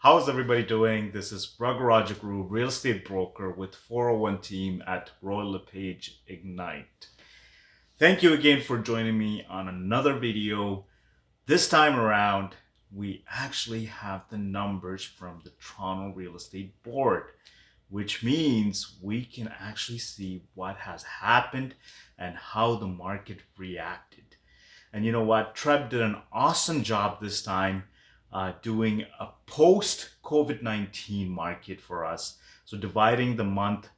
How's everybody doing? This is Ragurajaguru, real estate broker with 401 team at Royal LePage Ignite. Thank you again for joining me on another video. This time around, we actually have the numbers from the Toronto Real Estate Board, which means we can actually see what has happened and how the market reacted. And you know what? Treb did an awesome job this time doing a post-COVID-19 market for us. So dividing the month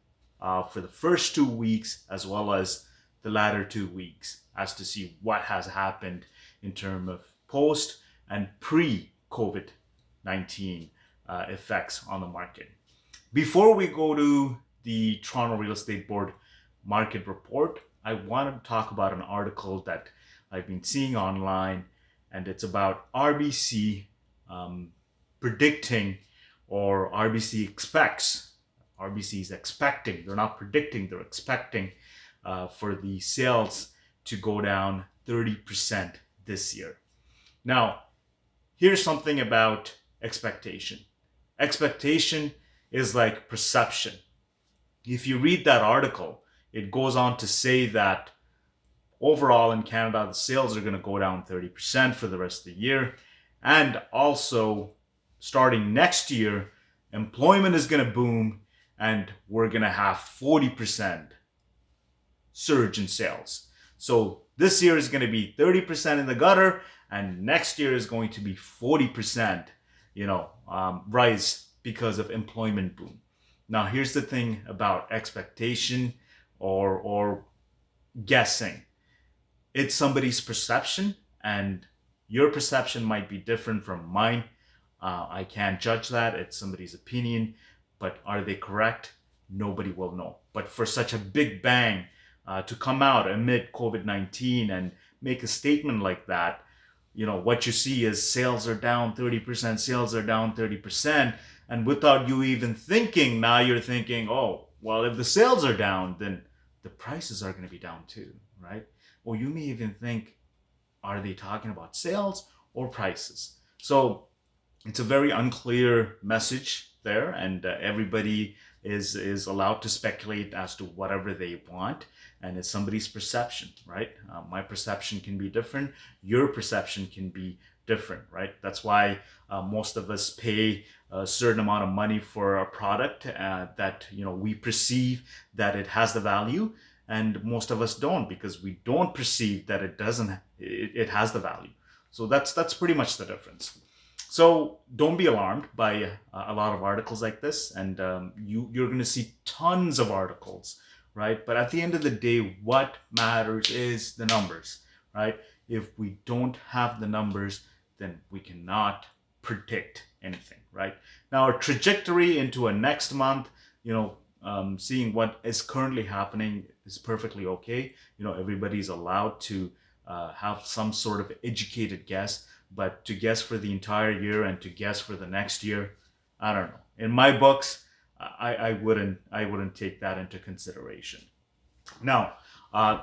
for the first 2 weeks as well as the latter 2 weeks as to see what has happened in terms of post and pre-COVID-19 effects on the market. Before we go to the Toronto Real Estate Board market report, I want to talk about an article that I've been seeing online, and it's about RBC predicting, or RBC expects. RBC is expecting, they're not predicting, they're expecting for the sales to go down 30% this year. Now, here's something about expectation. Expectation is like perception. If you read that article, it goes on to say that overall in Canada, the sales are going to go down 30% for the rest of the year. And also, starting next year, employment is going to boom and we're going to have 40% surge in sales. So this year is going to be 30% in the gutter, and next year is going to be 40%, rise because of employment boom. Now, here's the thing about expectation or guessing. It's somebody's perception, and your perception might be different from mine. I can't judge that. It's somebody's opinion, but are they correct? Nobody will know. But for such a big bang to come out amid COVID-19 and make a statement like that, what you see is sales are down 30%, sales are down 30%. And without you even thinking, now you're thinking, oh, well, if the sales are down, then the prices are going to be down too, right? Or you may even think, are they talking about sales or prices? So it's a very unclear message there, and everybody is allowed to speculate as to whatever they want, and it's somebody's perception, right? My perception can be different. Your perception can be different, right? That's why most of us pay a certain amount of money for a product that we perceive that it has the value, and most of us don't, because we don't perceive that it has the value. So that's pretty much the difference. So don't be alarmed by a lot of articles like this, and you're going to see tons of articles, right? But at the end of the day, what matters is the numbers, right? If we don't have the numbers, then we cannot predict anything, right? Now, a trajectory into a next month, seeing what is currently happening is perfectly okay. Everybody's allowed to have some sort of educated guess, but to guess for the entire year and to guess for the next year, I don't know. In my books, I wouldn't take that into consideration. Now,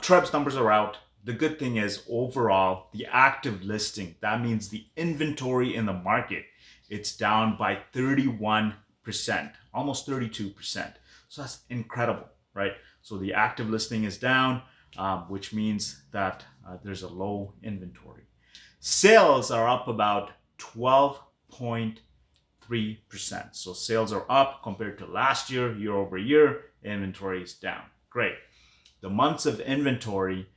Treb's numbers are out. The good thing is, overall, the active listing, that means the inventory in the market, it's down by 31%, almost 32%. So that's incredible, right? So the active listing is down, which means that there's a low inventory. Sales are up about 12.3%. So sales are up compared to last year, year over year. Inventory is down. Great. The months of inventory,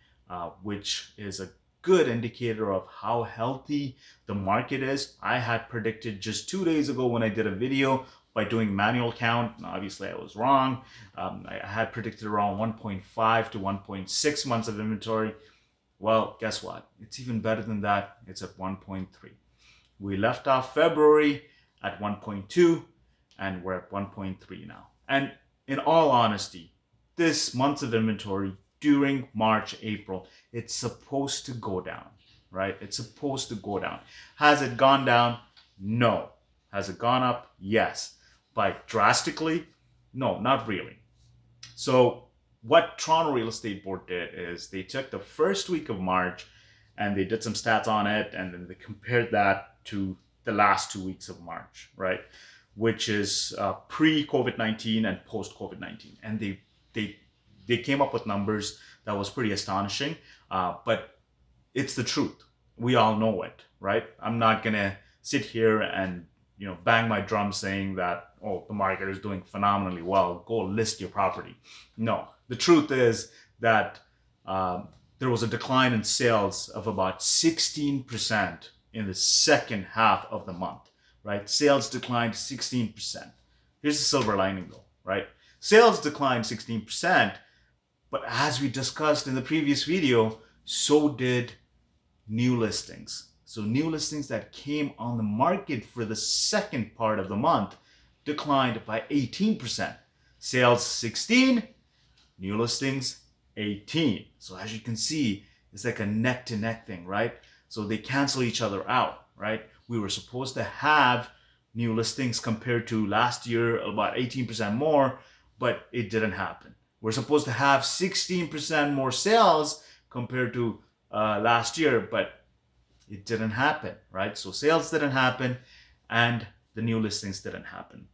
which is a good indicator of how healthy the market is. I had predicted just 2 days ago when I did a video by doing manual count. Obviously, I was wrong. I had predicted around 1.5 to 1.6 months of inventory. Well, guess what? It's even better than that. It's at 1.3. We left off February at 1.2, and we're at 1.3 now. And in all honesty, this month's of inventory during March, April, it's supposed to go down, right? It's supposed to go down. Has it gone down? No. Has it gone up? Yes. But drastically? No, not really. So what Toronto Real Estate Board did is they took the first week of March and they did some stats on it, and then they compared that to the last 2 weeks of March, right? Which is pre-COVID-19 and post-COVID-19. And they came up with numbers that was pretty astonishing, but it's the truth. We all know it, right? I'm not gonna sit here and bang my drum saying that, oh, the market is doing phenomenally well, go list your property. No, the truth is that there was a decline in sales of about 16% in the second half of the month, right? Sales declined 16%. Here's the silver lining though, right? Sales declined 16%, but as we discussed in the previous video, so did new listings. So new listings that came on the market for the second part of the month declined by 18%. Sales 16, new listings 18. So as you can see, it's like a neck to neck thing, right? So they cancel each other out, right? We were supposed to have new listings compared to last year about 18% more, but it didn't happen. We're supposed to have 16% more sales compared to last year, but it didn't happen, right? So sales didn't happen and the new listings didn't happen.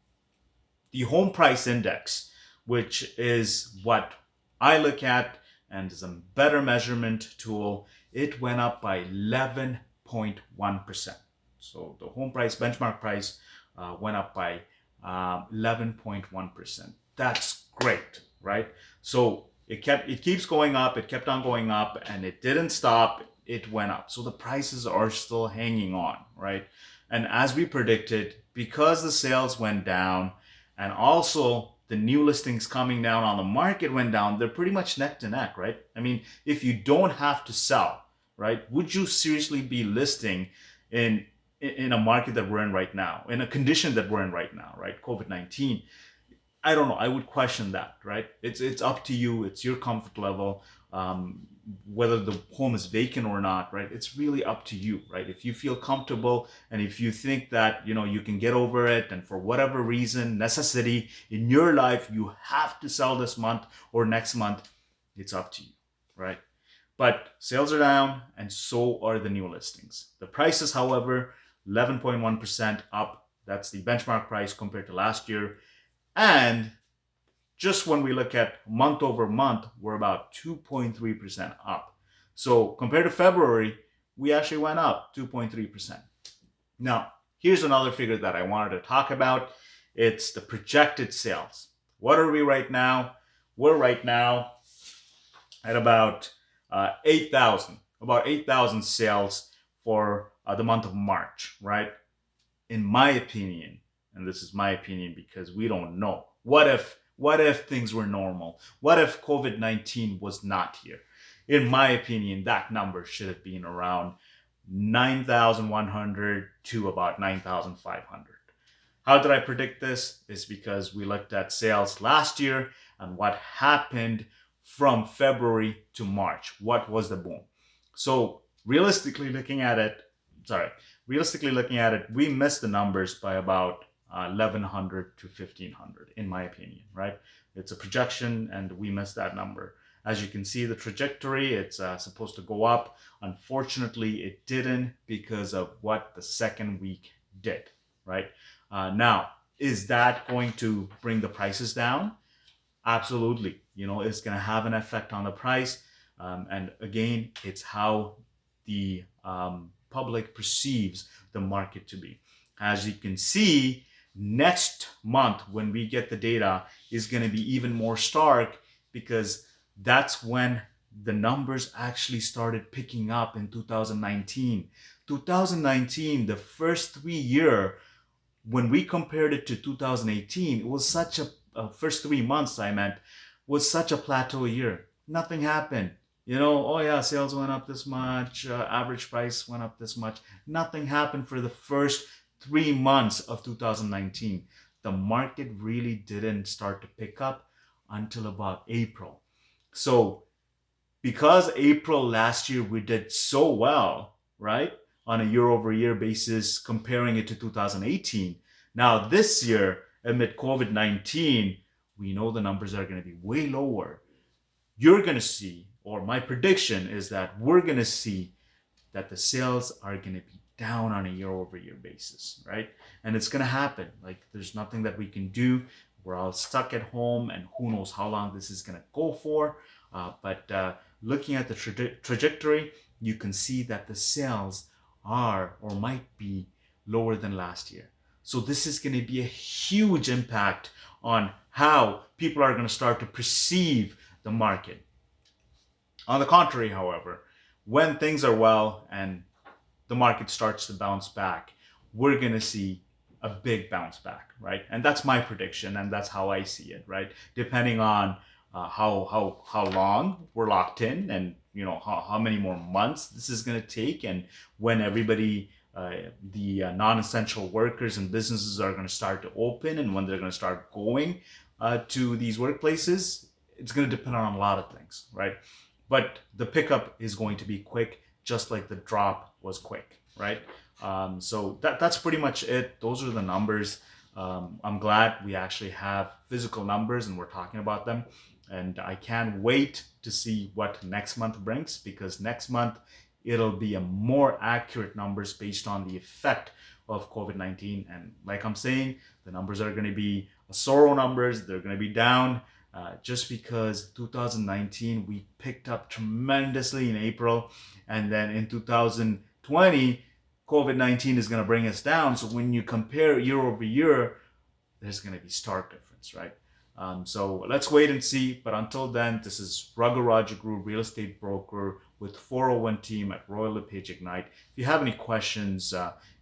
The home price index, which is what I look at and is a better measurement tool, it went up by 11.1%. So the home price, benchmark price, went up by 11.1%. That's great, right? So it keeps going up, it kept on going up, and it didn't stop, it went up. So the prices are still hanging on, right? And as we predicted, because the sales went down and also the new listings coming down on the market went down, they're pretty much neck to neck, right? I mean, if you don't have to sell, right, would you seriously be listing in a market that we're in right now, in a condition that we're in right now, right? COVID-19. I don't know. I would question that, right? It's up to you. It's your comfort level. Whether the home is vacant or not, right? It's really up to you, right? If you feel comfortable and if you think that, you can get over it, and for whatever reason, necessity in your life, you have to sell this month or next month, it's up to you, right? But sales are down and so are the new listings. The prices, however, 11.1% up. That's the benchmark price compared to last year. And just when we look at month over month, we're about 2.3% up. So compared to February, we actually went up 2.3%. Now, here's another figure that I wanted to talk about. It's the projected sales. What are we right now? We're right now at about 8,000 sales for the month of March, right? In my opinion, and this is my opinion because we don't know. What if things were normal? What if COVID-19 was not here? In my opinion, that number should have been around 9,100 to about 9,500. How did I predict this? It's because we looked at sales last year and what happened from February to March. What was the boom? So realistically looking at it, we missed the numbers by about 1,100 to 1,500, in my opinion, right? It's a projection and we missed that number. As you can see, the trajectory, it's supposed to go up. Unfortunately, it didn't because of what the second week did, right? Now, is that going to bring the prices down? Absolutely. It's going to have an effect on the price. And again, it's how the public perceives the market to be. As you can see, next month when we get the data is going to be even more stark because that's when the numbers actually started picking up in 2019. 2019, the first 3 years, when we compared it to 2018, it was such a first 3 months, was such a plateau year. Nothing happened. Oh yeah, sales went up this much, average price went up this much. Nothing happened for the first 3 months of 2019. The market really didn't start to pick up until about April. So because April last year we did so well, right, on a year-over-year basis, comparing it to 2018, now this year, amid COVID-19, we know the numbers are going to be way lower. You're going to see, or my prediction is that we're going to see that the sales are going to be down on a year-over-year basis, right? And it's going to happen. Like, there's nothing that we can do. We're all stuck at home, and who knows how long this is going to go for. But looking at the trajectory, you can see that the sales are or might be lower than last year. So this is going to be a huge impact on how people are going to start to perceive the market. On the contrary, however, when things are well and the market starts to bounce back, we're going to see a big bounce back, right? And that's my prediction, and that's how I see it, right? Depending on how long we're locked in, and how many more months this is going to take, and when everybody, the non-essential workers and businesses are going to start to open, and when they're going to start going to these workplaces, it's going to depend on a lot of things, right? But the pickup is going to be quick, just like the drop was quick, right? So that's pretty much it. Those are the numbers. I'm glad we actually have physical numbers and we're talking about them. And I can't wait to see what next month brings, because next month it'll be a more accurate numbers based on the effect of COVID-19. And like I'm saying, the numbers are going to be sorrow numbers. They're going to be down just because 2019 we picked up tremendously in April, and then in 2020 COVID-19 is going to bring us down. So when you compare year over year, there's going to be stark difference, right? So let's wait and see. But until then, this is Raghu Rajaguru, real estate broker with 401 team at Royal LePage Ignite. If you have any questions,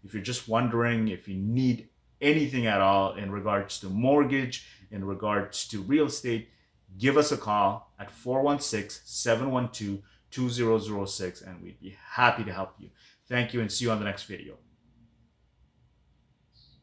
if you're just wondering, if you need anything at all in regards to mortgage, in regards to real estate, give us a call at 416-712-2006, and we'd be happy to help you. Thank you, and see you on the next video.